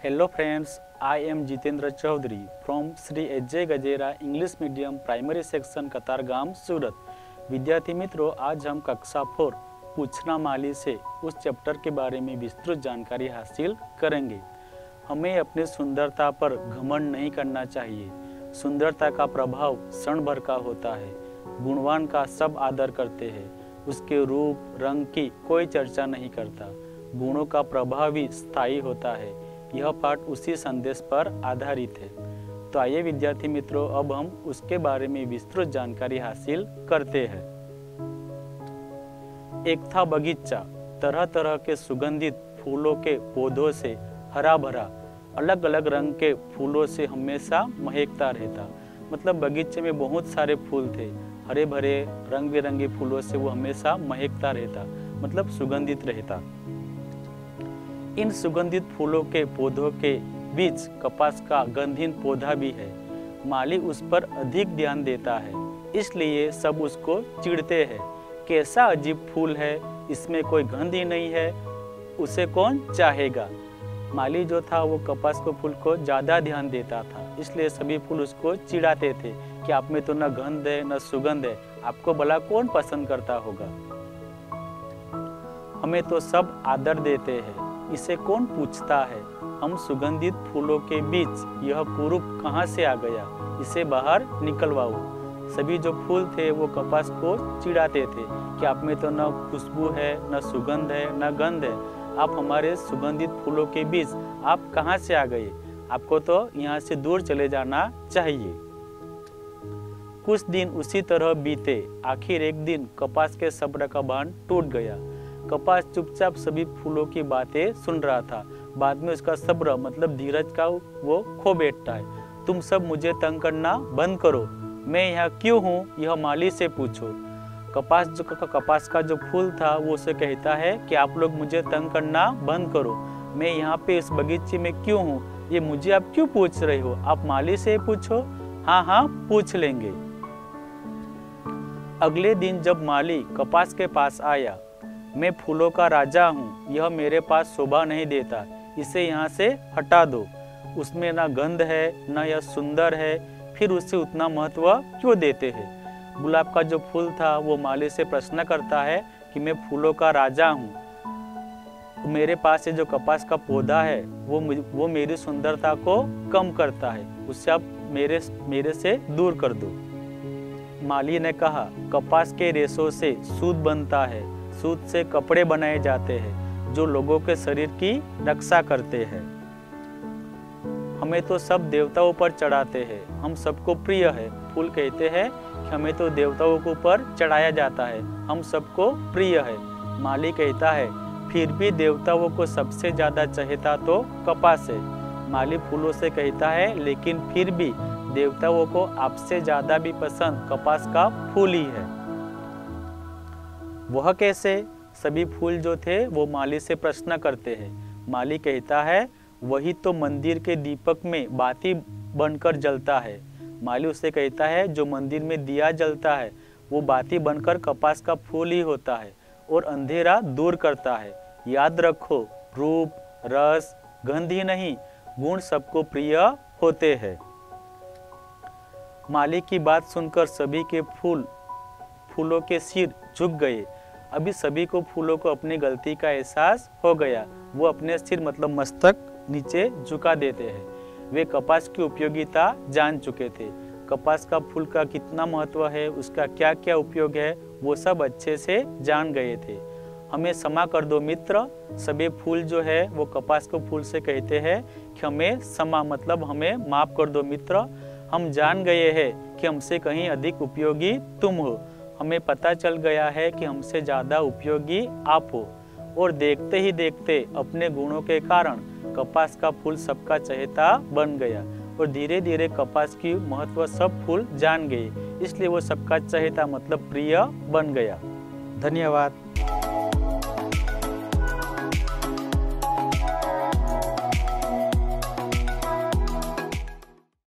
Hello friends, I am Jitendra Chaudhary from Sri H.J. Gajera English Medium Primary Section Katargam सूरत। विद्यार्थी मित्रों, आज हम कक्षा 4 पूछना माली से उस चैप्टर के बारे में विस्तृत जानकारी हासिल करेंगे। हमें अपनी सुंदरता पर घमंड नहीं करना चाहिए। सुंदरता का प्रभाव क्षण भर का होता है। गुणवान का सब आदर करते हैं, उसके रूप रंग की कोई चर्चा नहीं करता। गुणों का प्रभाव भी स्थायी होता है। यह पाठ उसी संदेश पर आधारित है। तो आइए विद्यार्थी मित्रों, अब हम उसके बारे में विस्तृत जानकारी हासिल करते हैं। एक था बगीचा, तरह तरह के सुगंधित फूलों के पौधों से हरा भरा, अलग अलग रंग के फूलों से हमेशा महकता रहता। मतलब बगीचे में बहुत सारे फूल थे, हरे भरे रंग बिरंगे फूलों से वो हमेशा महकता रहता, मतलब सुगंधित रहता। इन सुगंधित फूलों के पौधों के बीच कपास का गंधहीन पौधा भी है। माली उस पर अधिक ध्यान देता है, इसलिए सब उसको चिढ़ते हैं। कैसा अजीब फूल है, इसमें कोई गंध ही नहीं है, उसे कौन चाहेगा। माली जो था वो कपास के फूल को ज़्यादा ध्यान देता था, इसलिए सभी फूल उसको चिढ़ाते थे कि आप में तो न गंध है न सुगंध है, आपको भला कौन पसंद करता होगा। हमें तो सब आदर देते हैं, इसे कौन पूछता है। हम सुगंधित फूलों के बीच यह कुरूप कहाँ से आ गया, इसे बाहर निकलवाओ। सभी जो फूल थे वो कपास को चिढ़ाते थे कि आप में तो न खुशबू है, न सुगंध है, न गंध है, आप हमारे सुगंधित फूलों के बीच आप कहाँ से आ गए, आपको तो यहाँ से दूर चले जाना चाहिए। कुछ दिन उसी तरह बीते। आखिर एक दिन कपास के सब्र का बांध टूट गया। कपास चुपचाप सभी फूलों की बातें सुन रहा था। बाद में उसका सब्र मतलब धीरज का वो खो बैठता है। तुम सब मुझे तंग करना बंद करो, मैं यहाँ क्यों हूँ यह माली से पूछो। कपास का जो फूल था वो उसे कहता है कि आप लोग मुझे तंग करना बंद करो, मैं यहाँ पे इस बगीचे में क्यों हूँ, ये मुझे आप क्यों पूछ रहे हो, आप माली से पूछो। हाँ हाँ पूछ लेंगे। अगले दिन जब माली कपास के पास आया, मैं फूलों का राजा हूँ, यह मेरे पास शोभा नहीं देता, इसे यहाँ से हटा दो। उसमें ना गंध है ना यह सुंदर है, फिर उसे उतना महत्व क्यों देते हैं। गुलाब का जो फूल था वो माली से प्रश्न करता है कि मैं फूलों का राजा हूँ, मेरे पास ये जो कपास का पौधा है वो मेरी सुंदरता को कम करता है, उससे आप मेरे से दूर कर दो। माली ने कहा, कपास के रेशों से सूत बनता है, सूत से कपड़े बनाए जाते हैं जो लोगों के शरीर की रक्षा करते हैं। हमें तो सब देवताओं पर चढ़ाते हैं, हम सबको प्रिय है। फूल कहते हैं कि हमें तो देवताओं के ऊपर चढ़ाया जाता है, हम सबको प्रिय है। माली कहता है फिर भी देवताओं को सबसे ज्यादा चाहता तो कपास है। माली फूलों से कहता है लेकिन फिर भी देवताओं को आपसे ज्यादा भी पसंद कपास का फूल ही है। वह कैसे। सभी फूल जो थे वो माली से प्रश्न करते हैं। माली कहता है वही तो मंदिर के दीपक में बाती बनकर जलता है। माली उससे कहता है जो मंदिर में दिया जलता है वो बाती बनकर कपास का फूल ही होता है और अंधेरा दूर करता है। याद रखो, रूप रस गंध ही नहीं, गुण सबको प्रिय होते हैं। माली की बात सुनकर सभी के फूलों के सिर झुक गए। अभी सभी को फूलों को अपनी गलती का एहसास हो गया। वो अपने सिर मतलब मस्तक नीचे झुका देते हैं। वे कपास की उपयोगिता जान चुके थे। कपास का फूल का कितना महत्व है, उसका क्या क्या उपयोग है, वो सब अच्छे से जान गए थे। हमें क्षमा कर दो मित्र। सभी फूल जो है वो कपास के फूल से कहते हैं कि हमें क्षमा मतलब हमें माफ कर दो मित्र। हम जान गए हैं कि हमसे कहीं अधिक उपयोगी तुम हो। हमें पता चल गया है कि हमसे ज़्यादा उपयोगी आप हो। और देखते ही देखते अपने गुणों के कारण कपास का फूल सबका चहेता बन गया और धीरे धीरे कपास की महत्व सब फूल जान गए, इसलिए वो सबका चहेता मतलब प्रिय बन गया। धन्यवाद।